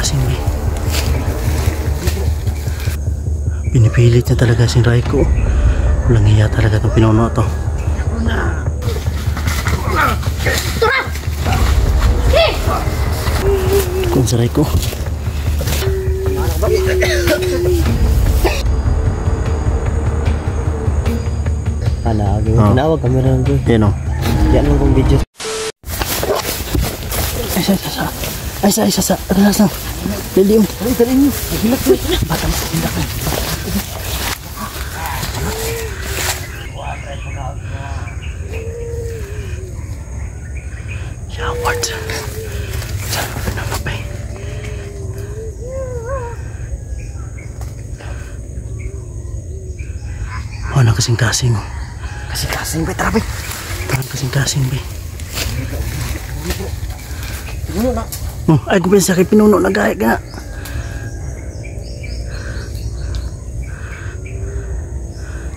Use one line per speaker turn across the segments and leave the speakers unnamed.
kasing B. Pinipilit niya talaga si Raiko. Walang hiya talaga itong pinuno to. Kung si Raiko.
Tinawag kami rin doon.
Yan o.
Yan lang kong video.
Ay sa atas. Lilium.
Hilak ko.
Bata mo. Hilak mo. Showered. Diyan mo na mapay. Oh, nakasing-kasing.
Kasing-kasing ba? Tara ba?
Parang kasing-kasing ba?
Pinuno na.
Ay, kung pinsa kay pinuno na gaya ka.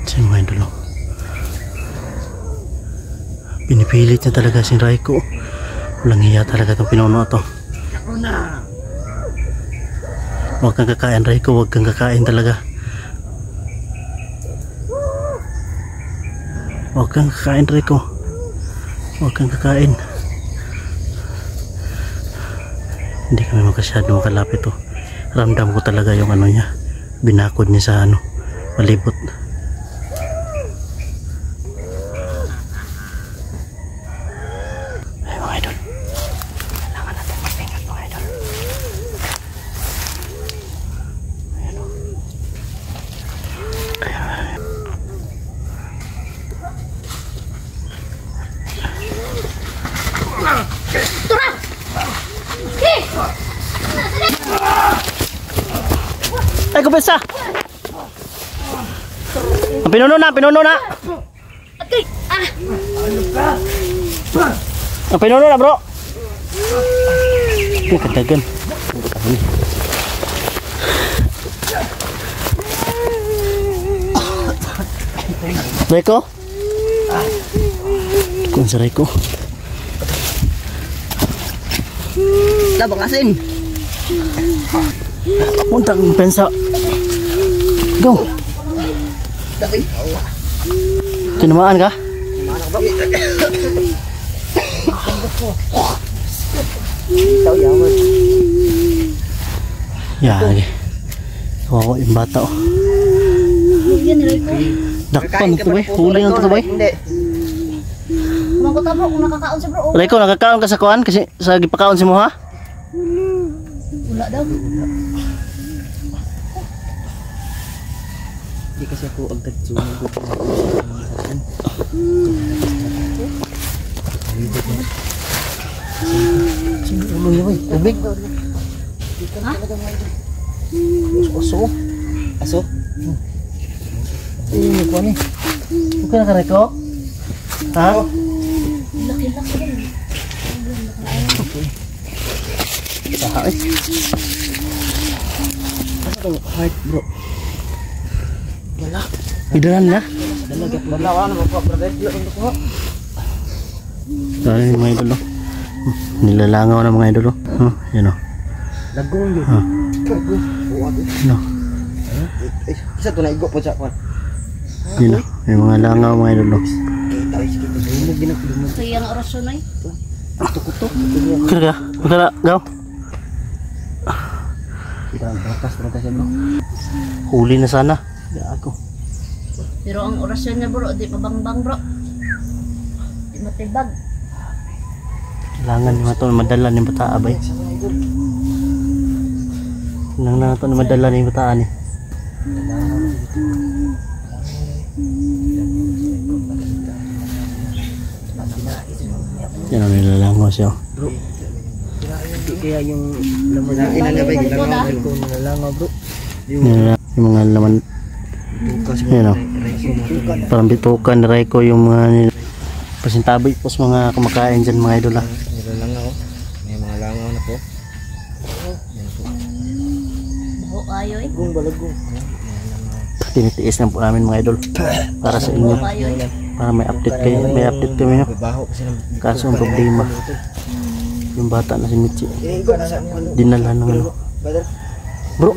Diyan mga idolo. Pinipilit niya talaga si Raiko. Walang hiya talaga itong pinuno to. Huwag kang kakain Raiko, huwag kang kakain talaga. Huwag kang kakain Raiko. Huwag kang kakain. Hindi kami masyado makalapit to. Ramdam ko talaga yung ano niya. Binakod niya sa ano, palibot. Ay mga idol. Kailangan natin mag-ingat mga idol. Ayan o. Ayan. Ay, kumpensa! Pinuno na!
Okay,
Pinuno na, bro! Ay, kadagan. Raiko? Kung sa Raiko?
Labang asin.
Muntang kumpensa. Go!
Dami.
Tinamaan ka?
Ikaw yaman.
Yari. Kawawa yung bata oh.
yan Raiko.
Dakpan ito ba? Huli ng ito ba?
Hindi.
Kumangkot ka bro, kung nakakaon siya bro.
Raiko, nakakaon ka sa kuwan? Kasi sa gipakaon si mo ha?
Wala daw.
Hindi kasi ako agad sumugod. Sino ulo niya ba? Tubig?
Ha?
Aso? Aso?
Eh, kuwan eh. Okay na ka Raiko? Ha?
Laki-laki din.
Saha eh.
Ano itong heart bro? Wala.
Idaran na?
Wala ka naman po.
Dahil mga idolo. Nilalangaw na mga idolo. Yan o.
Lagong yun.
Ano?
Isa ito naigo po siya.
Yan o. May mga langaw mga idolo.
Kaya ang orasyon ay.
Kutok-kutok.
Kira ka? Magkala, gaw?
Batas siya bro.
Huli na sana. Ako.
Pero ang orasyon niya bro, di pabangbang bro. Di matibag.
Kailangan nyo ito madala ng bataa ba eh. Kailangan na ito madala ng bataan eh. Yan ang nilalangaw siya.
Kaya yung laman na inalabay ko nilalangaw bro.
Yung mga laman. Yan o. Parang bitukan ni Raiko yung mga pasintabi po sa mga kumakain dyan mga idol ha.
Nilalangaw. May mga langaw na po.
Baho kayo eh.
Balagong balagong.
Tinitiis na po namin mga idol. Para sa inyo.
Baho kayo eh.
Para may update kayo. May update kami no.
Baho kasi
Kaso ang problema. Yung bata na si Michi. Dinala ng ano.
Brother.
Bro,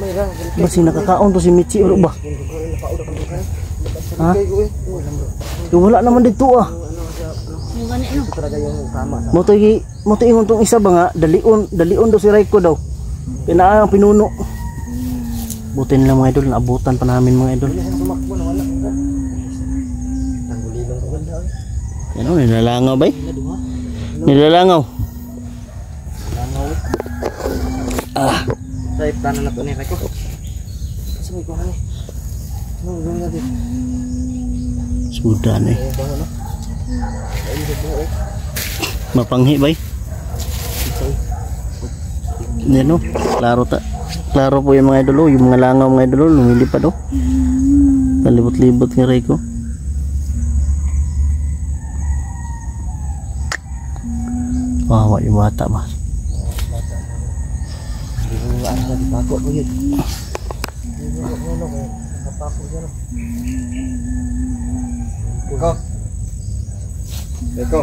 masih nakakaon to si Michi bro ba? Ha? Wala naman dito ah.
Yung gani no.
Talaga yung tama.
Mo to ingon tong isa ba nga dalion daw si Raiko daw. Pinaa ang pinuno. Butin lang mga idol, naabutan pa namin mga idol.
Tumakbo na wala. Tanggulilong ko ganda.
Yan o, nilalangaw ba? Nilalangaw.
Sa plano na to ni Raiko. Sabi ko hani. No, gawin natin.
Sudan eh.
Bango no.
Mapanghi ba? Yan o, klaro po yung mga idol, yung mga langaw mga idol, lumilipad o. Palibot-libot ni Raiko. Wawa yung bata ba?
Ano di pako ko yun. Ko. Raiko.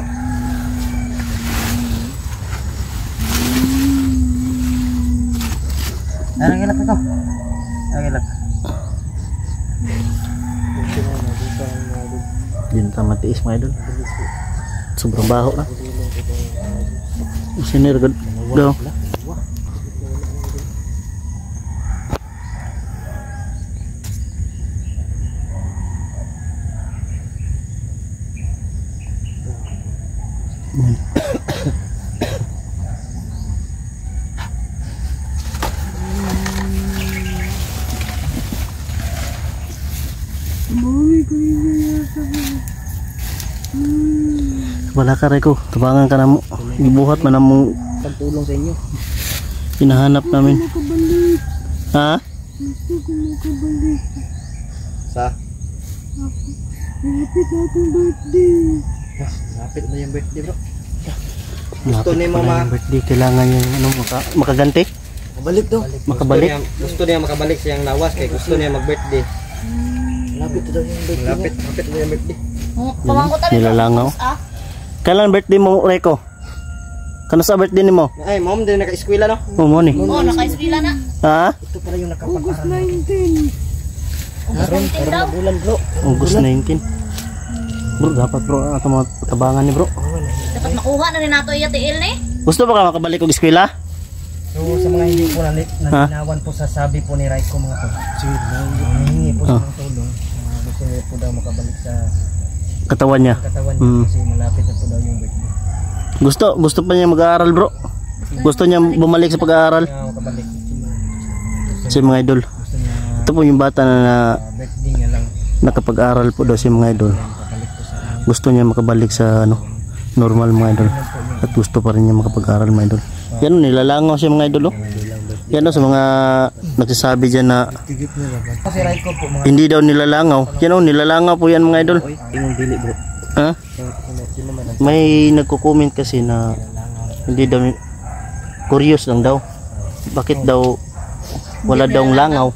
Anong ilak ito? Anong ilak?
Hindi na matiis mga idol. Sobrang baho na. Sinir gud daw. Wala ka Raiko, tabangan ka na mo. Ibuhat man among
Pagtulong sa inyo.
hinahanap namin. Ha?
Sa?
Malapit na akong birthday.
Lapit na yung birthday bro.
Gusto
ni mama.
Birthday kailangan yung ano makaganti.
Makabalik daw.
Makabalik.
Gusto niya makabalik siyang lawas kay gusto niya mag-birthday. Lapit daw yung birthday. Lapit na yung birthday.
Pamangkutan
Nilalangaw.
Ah,
Kailan birthday mo Raiko? Kano sa birthday nimo?
Ay, mom din naka-eskwela no.
Mo ni.
oh, naka-eskwela na.
Ha?
Ito pala yung nakapag-aral.
August 19 daw.
Bulan bro.
August 19. Bro, dapat bro ato mga tabangan ni bro.
Dapat makuha na rin nato iya tiil ni.
Gusto ba ka makabalik og eskwela?
So sa mga hindi po naninawan po sa sabi po ni Raiko mga to. Hihingi po siya ng tulong. Gusto niya po daw makabalik sa
Katawan niya.
katawan niya kasi malapit na po daw yung birthday.
Gusto pa niya mag-aaral bro. Gusto niya bumalik sa pag-aaral.
Kaya makabalik.
Si mga idol.
Gusto niya
Ito po yung bata na
birthday niya lang
nakapag-aral po daw si mga idol.
makabalik po sa
Gusto niya makabalik sa ano, normal mga idol. At gusto pa rin niya makapag-aral mga idol. Yan o, nilalangaw siya mga idol. Yan o, sa mga nagsasabi dyan na
tigit niya ba? Kasi Raiko po mga
hindi daw nilalangaw. Yan o, nilalangaw po yan mga idol.
ingong dili bro.
Ha?
Sino man
May nagko-comment kasi na hindi daw, curious lang daw. Bakit daw wala daw langaw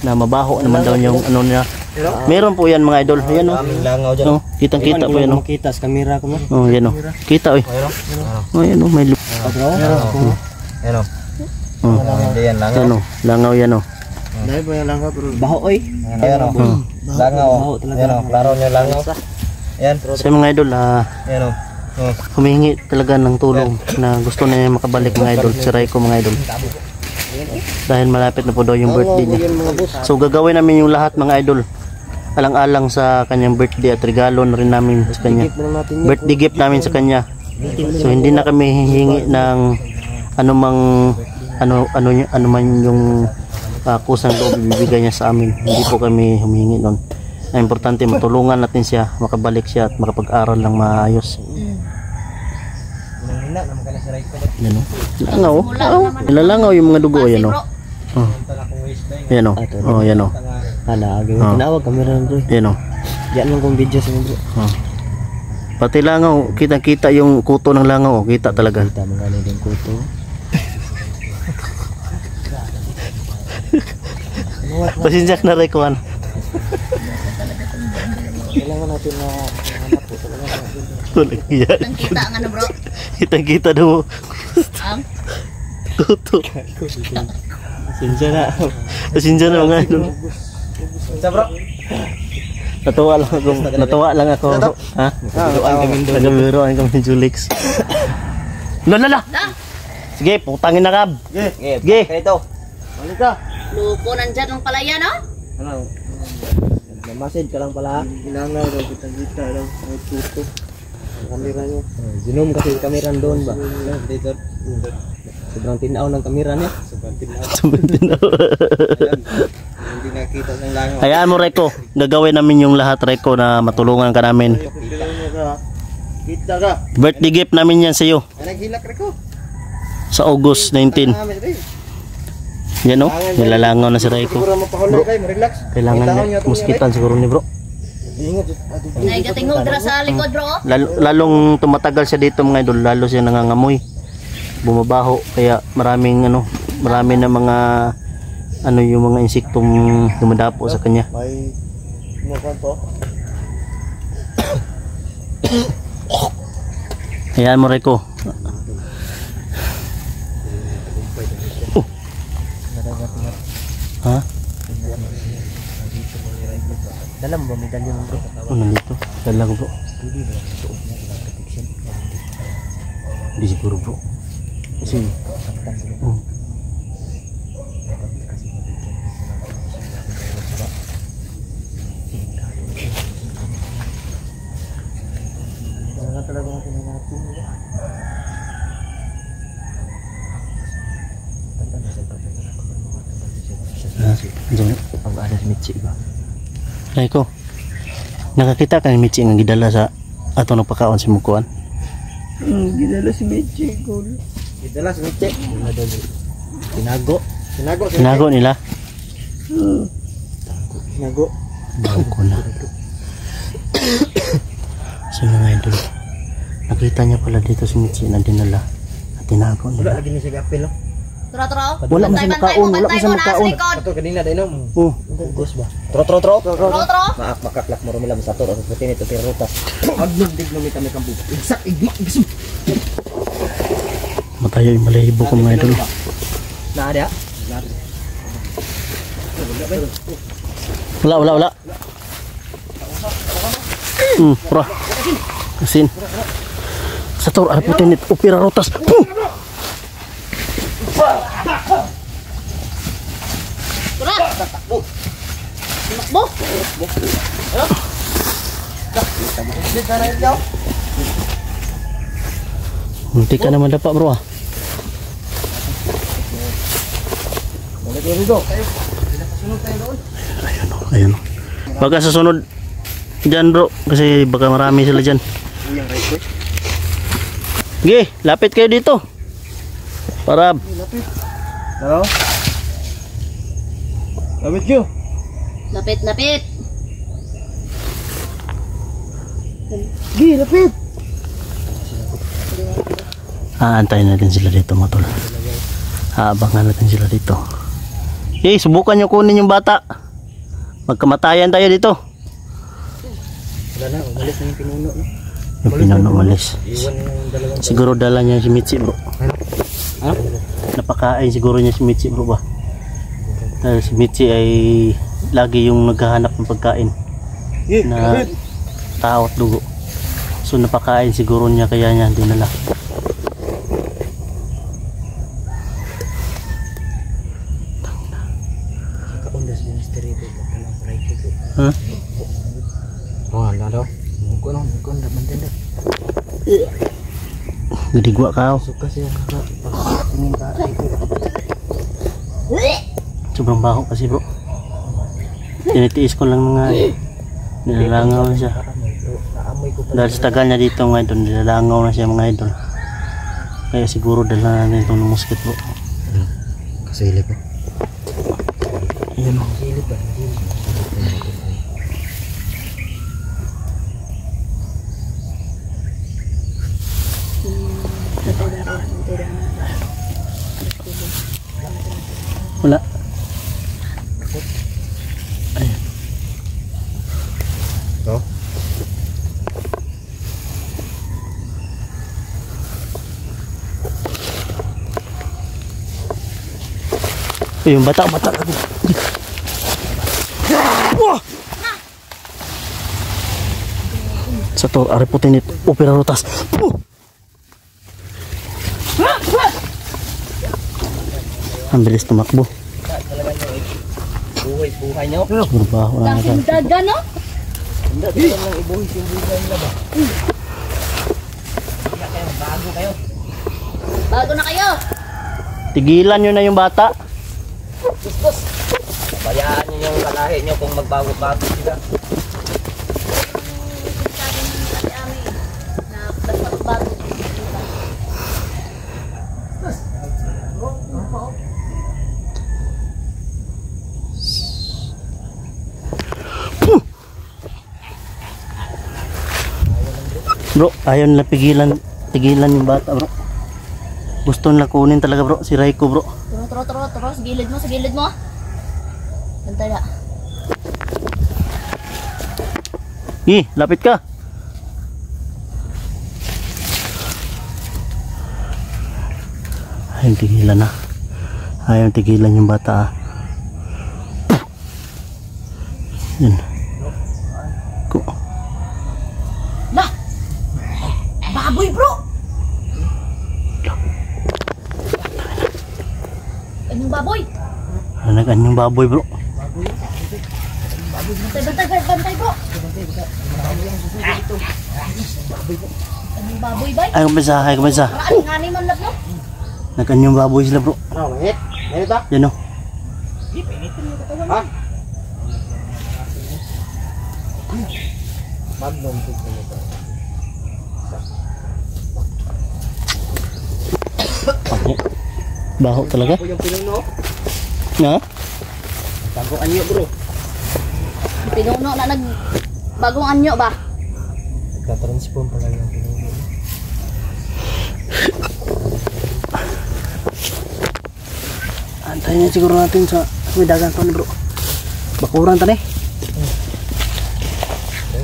na mabaho naman daw yung ano niya. Meron po yan mga idol. Yan o.
aming langaw dyan.
Oh, kitang-kita po yan o.
Kita sa camera ko mo.
Oh, yan o. Kita oy. Oh, yan o, may lupa.
Ano?
Oh,
Hindi yan langaw.
yan o, langaw yan o.
Dahil ba yung langaw bro? Baho oy. Ayan o.
Oh.
Langaw. Ayan o. Klaro niya langaw. Ayan.
Sa mga idol,
Ayan o.
humihingi talaga ng tulong na gusto na niya makabalik mga idol. Si Raiko mga idol. Dahil malapit na po daw yung birthday niya. So gagawin namin yung lahat mga idol. Alang-alang sa kanyang birthday at regalo na rin namin sa kanya. Birthday gift namin sa kanya. So hindi na kami hihingi ng anumang ano man yung kusang loob ibibigay niya sa amin. Hindi po kami humihingi noon. Ang importante matulungan natin siya, makabalik siya at makapag-aral ng maayos. Yan o. Langaw. Nilalangaw yung mga dugo. Yan o. Oh. Yan o. Oh, yan o.
Hala, tinawag camera bro.
Yan o.
Yan lang kong video sa bro.
Oh. Pati langaw, kita-kita yung kuto ng langaw. Oh. Kita talaga.
Kita mga din kuto.
Pasensya na rin ko ano.
Kailangan natin na hanap po talaga.
Tulang yan.
Kita nga na bro.
Kita-kita daw.
Ang
Kuto. Pasensya na. Pasensya na mga idol.
Sa bro.
Natuwa lang ako. Ha? Nagabiruan kami Julix. Lala. Sige, putangin na kab. Sige.
Ito. Balik ka.
Lupo nandyan ng palaya, no?
Ano? Namasid ka lang pala. Hinangaw daw kita daw. May tuto. Kamera nyo. Zoom kasi kamera doon ba? Dito. Sobrang tinaw ng kamera niya.
Sobrang tinaw.
Hindi nakita ng langaw.
Hayaan mo Reko, gagawin namin yung lahat Reko na matulungan ka namin.
Kita ka.
Birthday gift namin yan sa iyo
Naghilak Reko.
sa August 19. Yan o, nilalangaw na si Reko.
Siguro mapahulay kayo, relax.
Kailangan niya muskitan siguro ni bro.
Naigatingog dira sa likod, bro.
Lalong tumatagal siya dito mga idol, lalo siya nangangamoy. Bumabaho, kaya marami na mga yung mga insektong dumadapo sa kanya.
May mukha to.
Hayaan mo Reko. Ha?
Dalam ba medalya mo bro?
Nandito. Dala ko bro. Hindi siguro bro. Kasi
Talaga natin natin. Ang ada si Michi ba?
Reko, nakakita ka ni Michi nga gidala sa ato ng pagkaon si Mukuan.
Gidala si Michi ko. Gidala si Michi. Tinago.
Tinago nila.
Tinago.
Bago ko na. So mga idol, nakita niya pala dito si Michi na dinala at tinago
Wala
nila.
lagi ni siya gapil no.
Tro.
Wala man sa makaon, wala man sa makaon.
Ato kanina dai no.
Oh,
Ugos ba? Tro.
Tro.
Makaklak mo rumila sa toro sa tinito si rutas. Agnog digno mi kami kambu. Igsak ignik igsum.
matayo yung malahibo ko mga idol.
Na ada.
Wala. Bro. Asin. Sa toro, ano putin ito? Upira rotas.
Tro. Takbo.
Hindi ka naman dapat bro ah. Ayun. Baka sa sunod dyan bro, kasi baka marami sila dyan. Sige, lapit kayo dito. Para
Hello? Lapit yo.
Lapit.
Gi, lapit.
aantayin natin sila dito mga tol. Aabangan natin sila dito. Subukan nyo kunin yung bata. Magkamatayan tayo dito.
Wala na, umalis na yung pinuno.
Yung pinuno umalis.
Iwan yung dalawang
Siguro dala niya si Michi bro.
Ha?
Napakain siguro niya si Michi bro ba. Dahil si Michi ay lagi yung naghahanap ng pagkain na tao at dugo. So napakain siguro niya, kaya niya dinala.
Kaundas yung mystery ko.
Ha?
Oh, ala daw. Mungko nang, mungko ndak mandenda.
Gidigwa ka.
Suka siya ka. Tingin ka ay ko.
Sobrang baho kasi bro. Tinitiis ko lang mga nilalangaw na siya.
Naamoy ko pa.
Dahil sa tagal niya dito mga idol, nilalangaw na siya mga idol. Kaya siguro dala na itong musket bro.
Kasilip ko.
Ayan o.
Kasilip ba?
Wala. Ayan.
Ito?
Yung bata. Wah! Sa to, ariputin ito. Opera rotas. Ang bilis tumakbo.
Buhay nyo.
Trabaho na
Daking daga, no?
Hindi lang ibuhay yung buhay nila ba? Bago kayo.
Bago na kayo.
Tigilan nyo na yung bata.
Bayaan nyo yung kalahi nyo kung magbago-bago sila.
Sabi ng Ate Ami na basta bago.
Bro, ayaw nila tigilan yung bata, bro. Gusto nila kunin talaga, bro. Si Raiko, bro.
Turo. Sa gilid mo. Bantay na.
Lapit ka. Ayaw tigilan na. Ayaw tigilan yung bata, ah. Yan.
Lah! Baboy, bro! Anong baboy?
Anyong baboy, bro.
Bantay, bro! Anong baboy, bay?
Ay, kumisa.
Paraan nga ni man lab, no?
Anyong baboy sila, bro.
Ngayon ba?
Yan, oh.
Ha? Magnum
Baho talaga.
Ako yung pinuno.
Na?
Bagong anyo, bro.
Pinuno na bagong anyo ba?
Nagka-transform pala yung pinuno.
Antayin na siguro natin sa may dagang to, bro. Bakuran tani.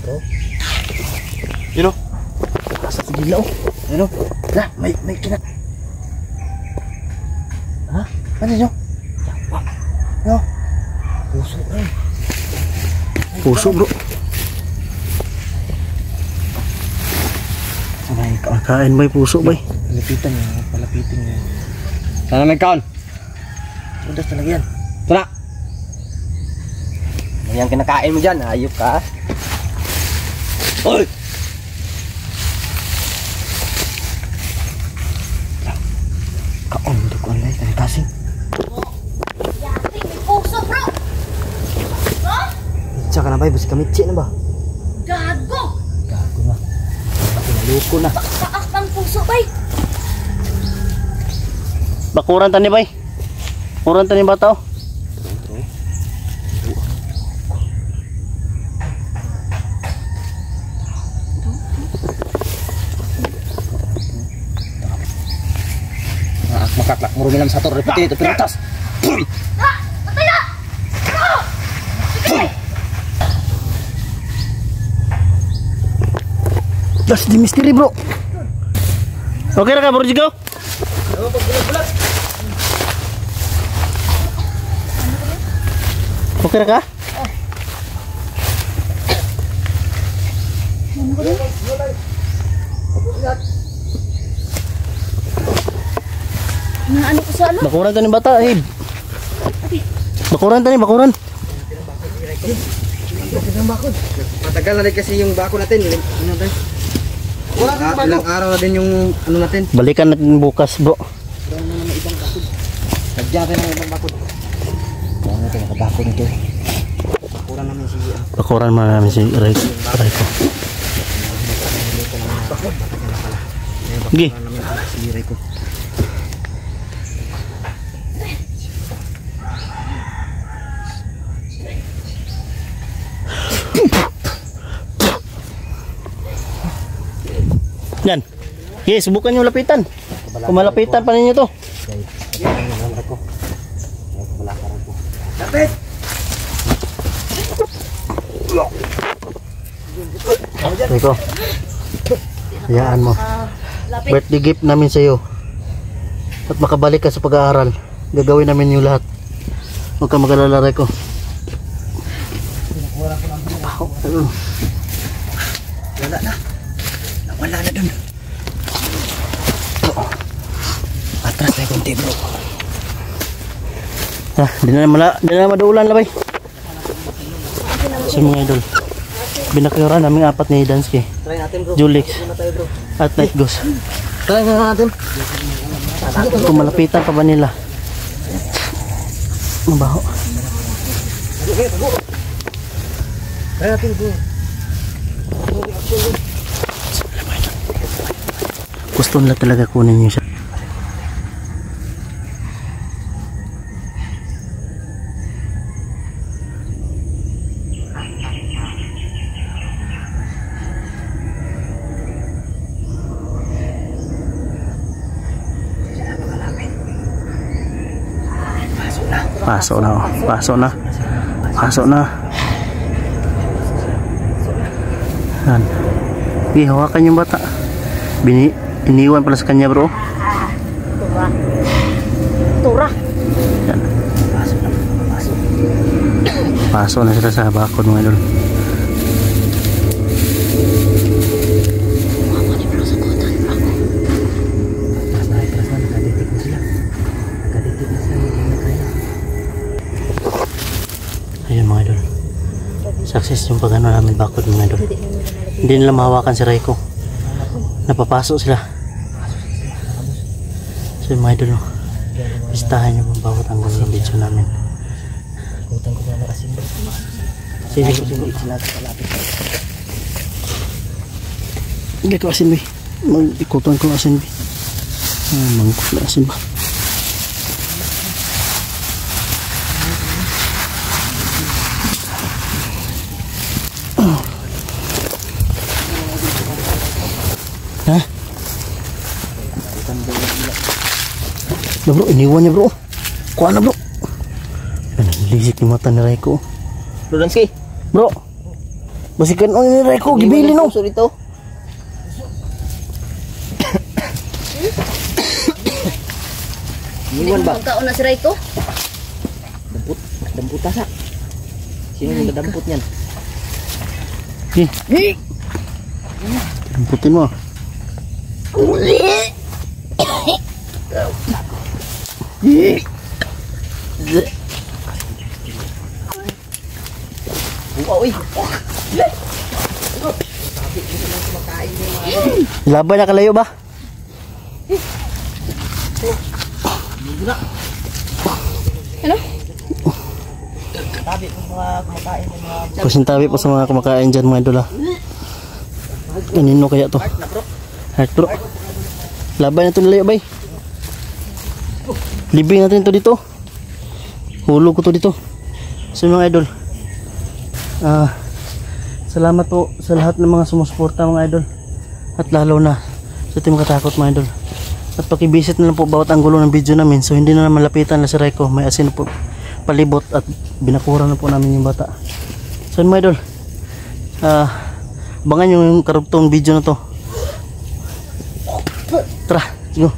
Bro.
Yun, oh. Asa sa gila, oh. Yun, oh. Lah, may kina. Ha? Ano yun? Ano?
Puso, eh.
Puso, bro. Ay, kain ba yung puso, bay?
Palapitin niya. Sana may kaon?
Udas talaga yan.
Tara! Ano yung kinakain mo dyan? Ayop ka. Oy!
Kaon, hindi ko alay. Tani kasing.
Yati, may puso, bro! Ha?
Tsaka na ba? Basi kamitsi na ba?
Gago!
Gago na. Pinaluko na.
Taas pang puso, bay!
Bakuran tani, bay. Bakuran tani bata, oh.
Makaklak mo rumilam sa torre pati ito pinitas.
Ha! Patay na! Bro! Sige!
That's the mystery, bro. Okay na ka, bro, Jigaw? Okay na ka?
Ano ko sa ano?
Bakuran tani bata, eh. Bakuran tani, bakuran.
Matagal na rin kasi yung bako natin. Ilang araw na din yung ano natin.
Balikan natin bukas, bro.
Nagyari ng ibang bako. Kaya natin nakabako nito. Bakuran namin si
Bakuran mo namin si Raiko. Gi.
si Raiko.
Yan. Yes, subukan nyo lapitan. Kung malapitan pa ninyo to.
Lapit!
Raiko. Hayaan mo.
Lapit.
Birthday gift namin sa iyo. At makabalik ka sa pag-aaral. Gagawin namin yung lahat. Huwag ka mag-alala, Raiko. Baho, idol.
Wala na. Wala na dun. Atras na yung konti bro.
Di na maduulan labay. So mga idol, binakyuran namin 4 ni Dansky,
Try natin bro.
Julix,
Muna tayo bro.
at Night Ghost.
Try nga natin.
Kung malapitan pa ba nila. Mabaho.
Try natin bro.
Gusto nila talaga kunin niyo siya. Pasok na, oh. Pasok na. Pasok na. Yan. Okay, hawakan yung bata. Iniwan pala sa kanya, bro.
Tura. Tura.
Yan. Pasok na sila sa bakod, mga idol. Ayun mga idol, success yung pag-ano namin bakod mga idol. Hindi nila mahawakan si Raiko, napapasok sila. So yung mga idol, pistahan nyo bawat anggol ng video namin.
Kutan ko na asin bro.
Sige,
Sila kalapit.
hindi ko asin ba, mag-ikutan ko asin ba, mangkot na asin ba. Ha? Na bro, iniwan niya bro. Kuha na bro. Lisik yung mata ni Raiko.
Bro Dansky.
Bro, basikan o ni Raiko, gibili no.
Puso dito. Iniwan ba?
Magkaon na si Raiko.
Damput. Damput tasa. Sino yung damput niyan?
Damputin mo.
Uy.
Laban na kalayo ba?
Hello?
Tabi ng mga kumakain ng mga
Pasintabi po sa mga kumakain dyan mga idol ha. Kanino kaya to? Heart bro. Laban na ito nalayo bay. Libing natin ito dito. Hulog ko to dito. So mga idol, salamat po sa lahat ng mga sumusuporta mga idol. At lalo na sa Team Katakot mga idol. At pakibisit na lang po bawat anggulo ng video namin. So hindi na malapitan na si Raiko. May asin po palibot at binakuran na po namin yung bata. So mga idol, abangan yung karugtong video na to. Tara, let's go.